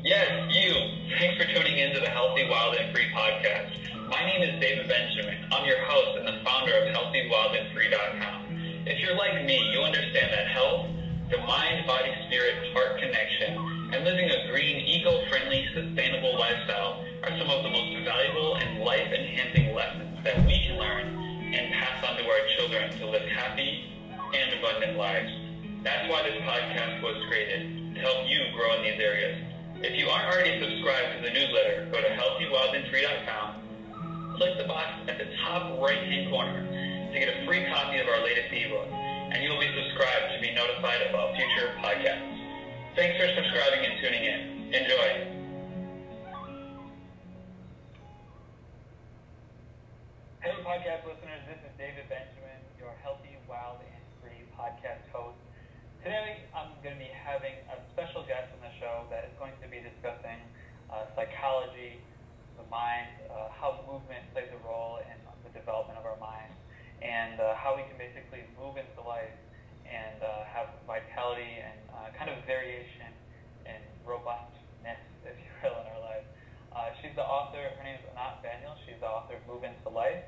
Yes, you. Thanks for tuning in to the Healthy, Wild, and Free podcast. My name is David Benjamin. I'm your host and the founder of HealthyWildAndFree.com. If you're like me, you understand that health, the mind, body, spirit, heart connection, and living a green, eco-friendly, sustainable lifestyle are some of the most valuable and life-enhancing lessons that we can learn and pass on to our children to live happy and abundant lives. That's why this podcast was created, to help you grow in these areas. If you aren't already subscribed to the newsletter, go to HealthyWildAndFree.com, click the box at the top right-hand corner to get a free copy of our latest ebook, and you'll be subscribed to be notified about future podcasts. Thanks for subscribing and tuning in. Enjoy. Hello, podcast listeners. This is David Benjamin, your Healthy, Wild, and Free podcast host. Today, I'm going to be having a special guest on the show that is going to be discussing psychology, the mind, how movement plays a role in the development of our mind, and how we can basically move into life and have vitality and kind of variation and robustness, if you will, in our lives. She's the author, her name is Anat Baniel. She's the author of Move Into Life,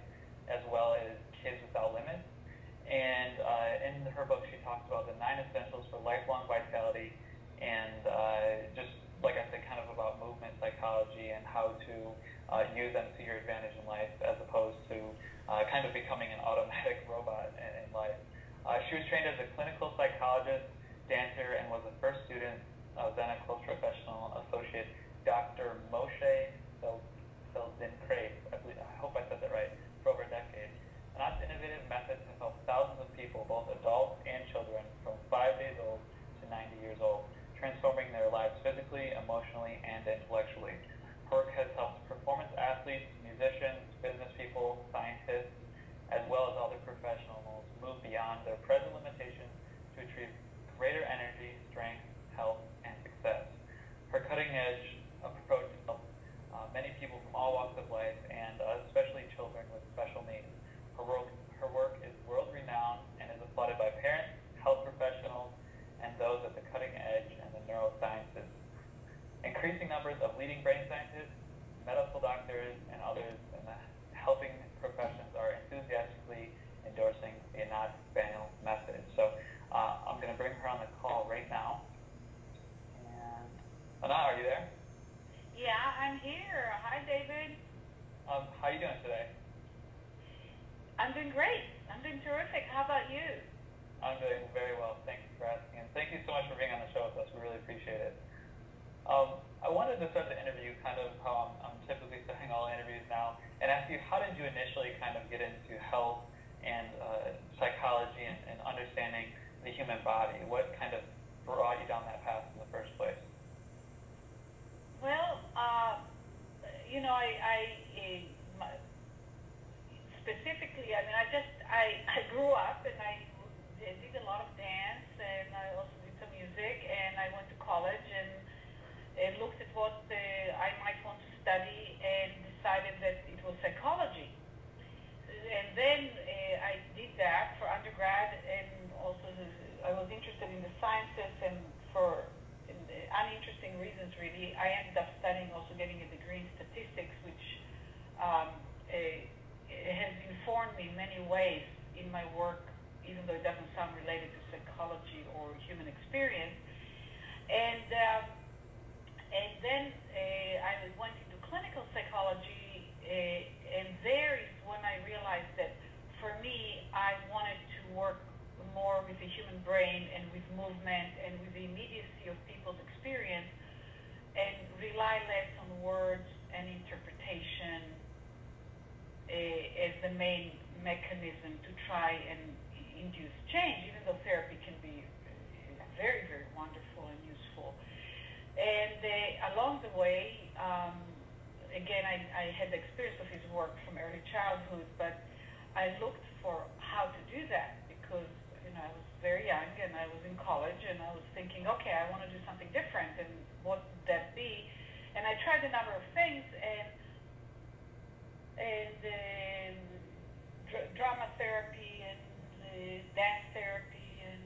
as well as Kids Without Limits. And in her book, she talks about the 9 essentials for lifelong vitality, and just like I said, kind of about movement psychology and how to use them to your advantage in life, as opposed to kind of becoming an automatic robot in life. She was trained as a clinical psychologist, dancer, and was the first student of then a close professional associate, Dr. Moshe Feldenkrais. I hope I said that right, for over a decade. Anat's innovative methods have helped thousands of people, both adults and children, from 5 days old to 90 years old, transforming their lives physically, emotionally, and intellectually. Her work has helped performance athletes, musicians, business people, scientists, as well as other professionals move beyond their present limitations to achieve greater energy, strength, health, and success. Her cutting-edge approach helps many people from all walks of life, and especially children with special needs. Her work is world-renowned and is applauded by parents, health professionals, and those at the cutting edge in the neurosciences. Increasing numbers of leading brain scientists, medical doctors, and others in the helping professions are enthusiastically endorsing the Anat Baniel method. So I'm going to bring her on the call right now. And Anat, are you there? Yeah, I'm here. Hi, David. How are you doing today? I'm doing great. I'm doing terrific. How about you? I'm doing very well. Thank you for asking. And thank you so much for being on the show with us. We really appreciate it. I wanted to start the interview kind of how I'm typically starting all interviews now, and ask you, how did you initially kind of get into health and psychology and understanding the human body? What kind of brought you down that path in the first place? Well, specifically, I mean, I grew up and I did a lot of dance, and I also did some music, and I went to college and looked at what I might want to study, and decided that it was psychology. And then I did that for undergrad, and also I was interested in the sciences, and for uninteresting reasons, really, I ended up studying, also getting a degree in statistics, which has informed me in many ways in my work, even though it doesn't sound related to psychology or human experience. And then I went into clinical psychology, and there is when I realized that for me, I wanted to work more with the human brain and with movement and with the immediacy of people's experience, and rely less on words and interpretation as the main mechanism to try and induce change, even though therapy can be very, very wonderful and useful. And along the way, again, I had the experience of his work from early childhood, but I looked for how to do that, because I was very young and I was in college, and I was thinking, okay, I want to do something different, and what would that be? And I tried a number of things, and drama therapy and dance therapy and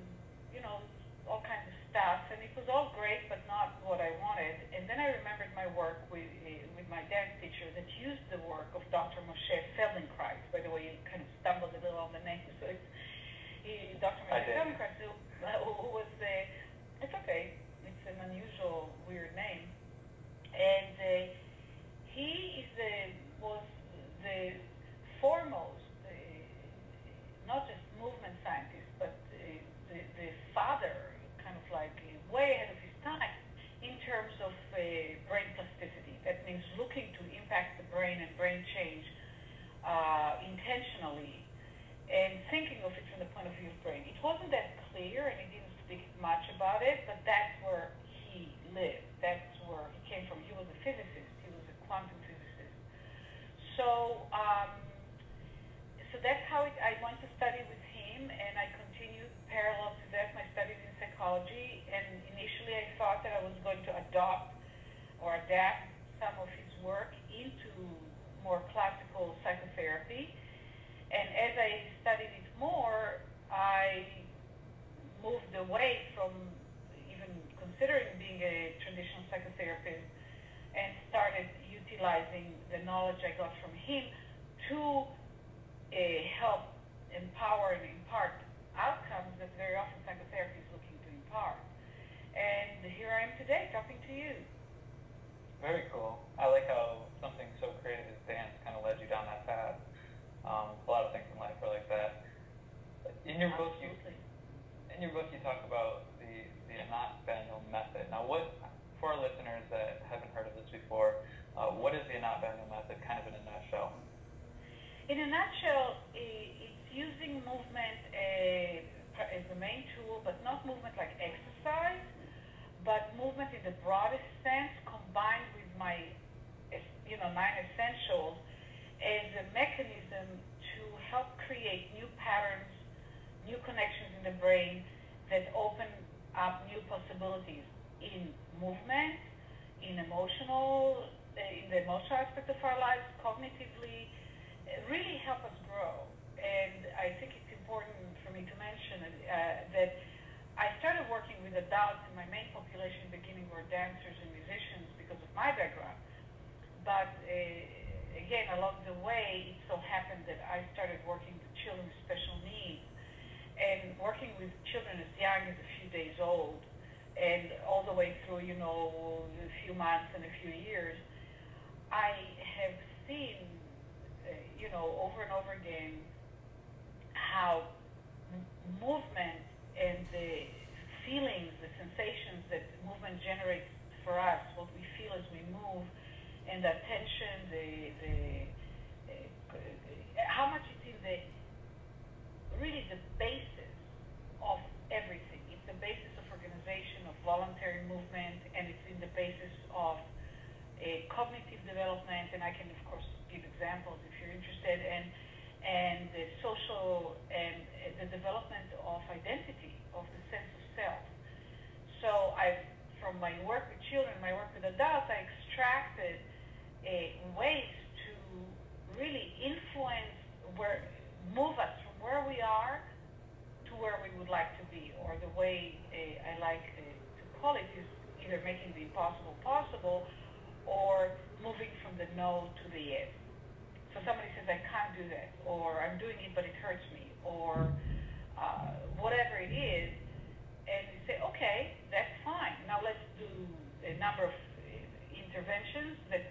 all kinds of stuff, and it was all great, but not what I wanted. And then teacher that used the work of Dr. Moshe Feldenkrais. By the way, you kind of stumbled a little on the name, so it's Dr. Moshe Feldenkrais, who was it's okay, it's an unusual, weird name, and he was the foremost, not just movement scientist, but the father, kind of like way ahead of his time, in terms of brain plasticity. That means looking to impact the brain and brain change intentionally, and thinking of it from the point of view of brain. It wasn't that clear, and he didn't speak much about it, but that's where he lived. That's where he came from. He was a physicist. He was a quantum physicist. So that's how I went to study with him, and I continued parallel to that my studies in psychology. And initially I thought that I was going to adapt some of his work into more classical psychotherapy. And as I studied it more, I moved away from even considering being a traditional psychotherapist and started utilizing the knowledge I got from him to help empower and impart outcomes that very often psychotherapy is looking to impart. And here I am today talking to you. Very cool. I like how something so creative as dance kind of led you down that path. A lot of things in life are like that. In your book, you talk about the Anat Baniel method. Now, for our listeners that haven't heard of this before, what is the Anat Baniel method, kind of in a nutshell? In a nutshell, it's using movement as the main tool, but not movement like exercise, but movement in the broadest sense, combined with my 9 essentials as a mechanism to help create new patterns, new connections in the brain that open up new possibilities in movement, in the emotional aspect of our lives, cognitively, really help us grow. And I think it's important for me to mention that I started working with adults, and my main population in the beginning were dancers and musicians because of my background. But again, along the way, it so happened that I started working with children with special needs, and working with children as young as a few days old, and all the way through, a few months and a few years. I have seen, over and over again, how movement and the feelings, the sensations that movement generates for us, what we feel as we move, and the attention, how much it's in really the basis of everything. It's the basis of organization, of voluntary movement, and it's in the basis of cognitive development, and I can, of course, give examples if you're interested, and the social and the development of identity, of the sense of self. So from my work with children, my work with adults, I extracted ways to really move us from where we are to where we would like to be, or the way I like to call it is either making the impossible possible or moving from the no to the yes. So somebody says, I can't do that, or I'm doing it but it hurts me, or whatever it is, and you say, okay, that's fine. Now let's do a number of interventions that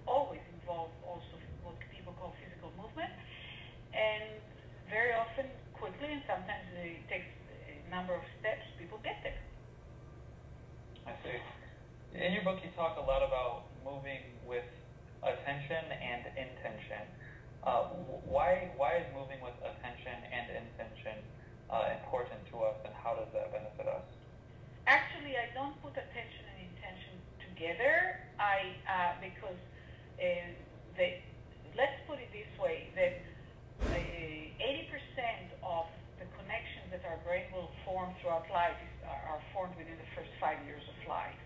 always involve also what people call physical movement, and very often quickly, and sometimes it takes a number of steps, people get there. I see. In your book, you talk a lot about moving with attention and intention. Why is moving with attention and intention important to us, and how does that benefit us? Actually, I don't put attention and intention together. Because let's put it this way, that 80% of the connections that our brain will form throughout life are formed within the first 5 years of life.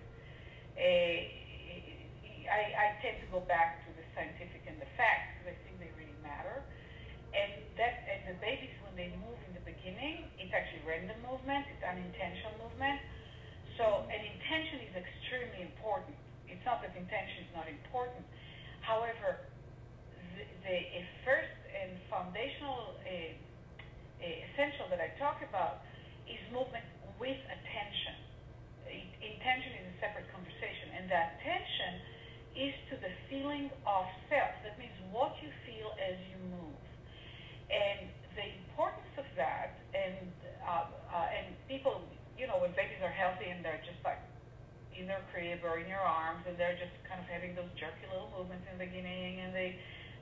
I tend to go back to the scientific and the facts because I think they really matter. And the babies, when they move in the beginning, it's actually random movement, it's unintentional movement. So an intention is extremely important. It's not that intention is not important. However, the first and foundational essential that I talk about is movement with attention. Intention is a separate conversation, and the attention is to the feeling of self. That means what you feel as you move. And the importance of that, and people, when babies are healthy and they're just like in their crib or in your arms, and they're just kind of having those jerky little movements in the beginning, and they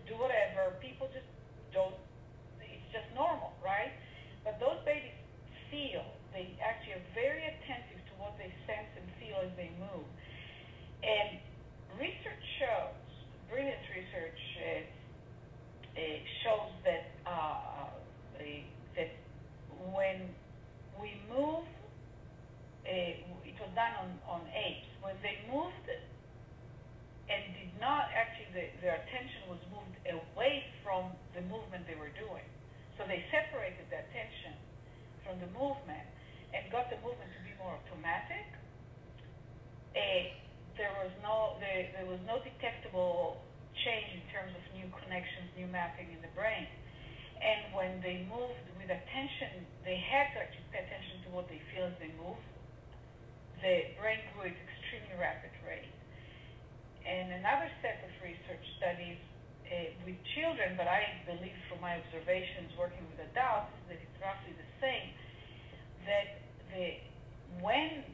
do whatever, people just don't, it's just normal, right? But those babies feel, they actually are very attentive to what they sense and feel as they move. And research shows, brilliant research shows that that when we move, it was done on apes. When they moved and did not actually, their attention was moved away from the movement they were doing. So they separated the attention from the movement and got the movement to be more automatic. There was no detectable change in terms of new connections, new mapping in the brain. And when they moved with attention, they had to actually pay attention to what they feel as they move. The brain grew at extremely rapid rate. And another set of research studies with children, but I believe from my observations working with adults that it's roughly the same, that when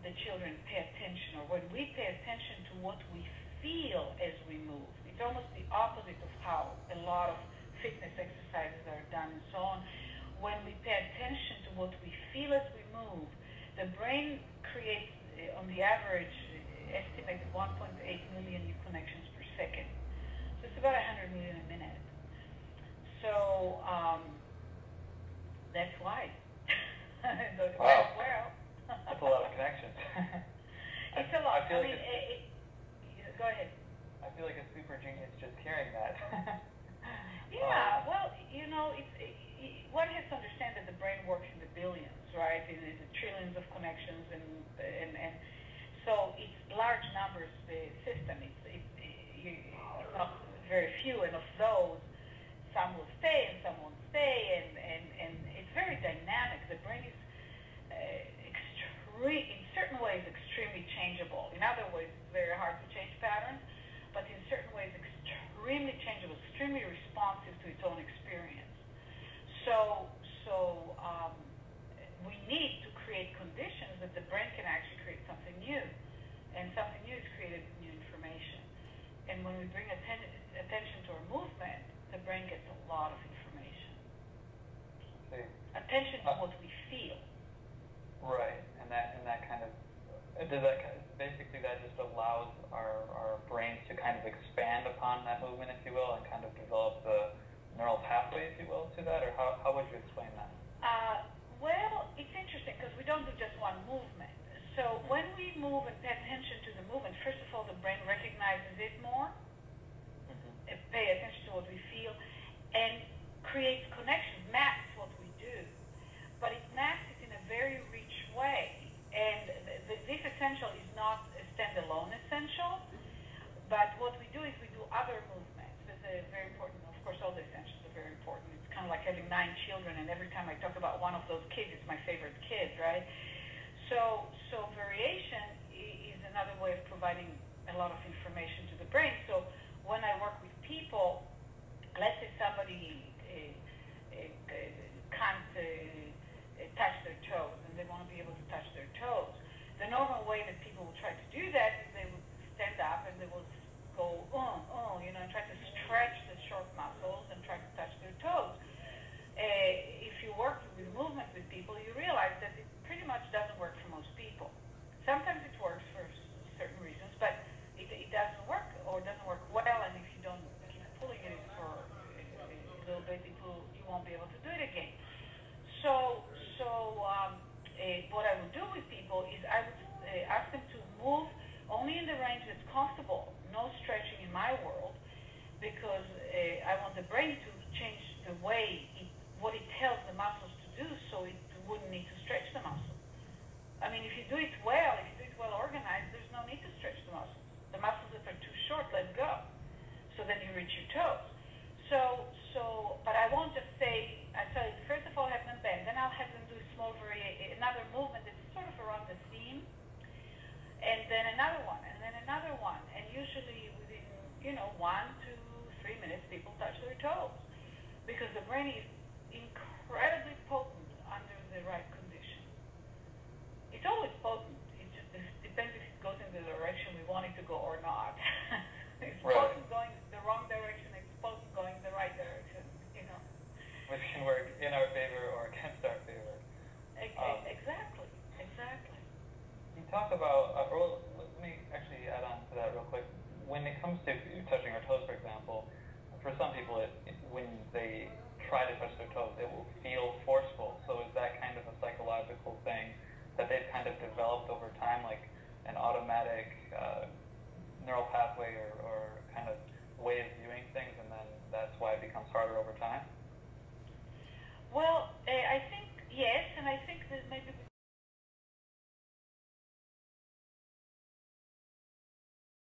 the children pay attention, or when we pay attention to what we feel as we move, it's almost the opposite of how a lot of fitness exercises are done and so on. When we pay attention to what we feel as we move, the brain creates, on the average, estimated 1.8 million new connections per second. So it's about 100 million a minute. So that's why. Wow. Well, that's a lot of connections. It's a lot. Go ahead. I feel like a super genius just hearing that. Yeah, well, one has to understand that the brain works in the billions, right? In the trillions of connections, and so it's large numbers system. It's not very few, and of those, some will stay and some won't stay, and it's very dynamic. The brain is in certain ways extremely changeable. In other ways, it's very hard to change patterns, but in certain ways, extremely changeable, extremely responsive to its own experience. So we need to create conditions that the brain can actually create something new, and something new is created with new information. And when we bring attention to our movement, the brain gets a lot of information. See. Attention to what we feel. Right, and that kind of basically that just allows our brains to kind of expand upon that movement, if you will, and kind of develop the neural pathway, if you will, to that, or how would you explain that? Well, it's interesting because we don't do just one movement. So when we move and pay attention to the movement, first of all, the brain recognizes it more, pay attention to what we feel, and creates connections, maps what we do. But it maps it in a very rich way. And this essential is not a standalone essential, but what we do is we do other movements. This is very important. Of course, all the essentials are very important. It's kind of like having 9 children, and every time I talk about one of those kids, it's my favorite kid, right? So variation is another way of providing a lot of information to the brain. So when I work with people, let's say somebody can't touch their toes, and they want to be able to touch their toes. The normal way that people will try to do that is they will stand up and they will go, and try to stretch the short muscles and try to touch their toes. If you work with movement with people, you realize that it pretty much doesn't work for most people. Sometimes it works for certain reasons, but it doesn't work, or doesn't work well, and if you don't keep pulling it for a little bit, you won't be able to do it again. So what I would do with people is I would ask them to move only in the range that's comfortable, no stretching in my world, because I want the brain to change the way what it tells the muscles to do, so it wouldn't need to stretch the muscle. I mean, if you do it well organized, there's no need to stretch the muscles. The muscles that are too short, let go. usually within, 1 to 3 minutes, people touch their toes because the brain is incredibly potent under the right conditions. It's always potent. It just depends if it goes in the direction we want it to go or not. It's potent going the wrong direction. It's potent going the right direction. Which can work in our favor or against our favor. Exactly. You talk about, let me actually add on to that real quick. When it comes to touching our toes, for example, for some people, when they try to touch their toes, it will feel forceful. So is that kind of a psychological thing that they've kind of developed over time, like an automatic neural pathway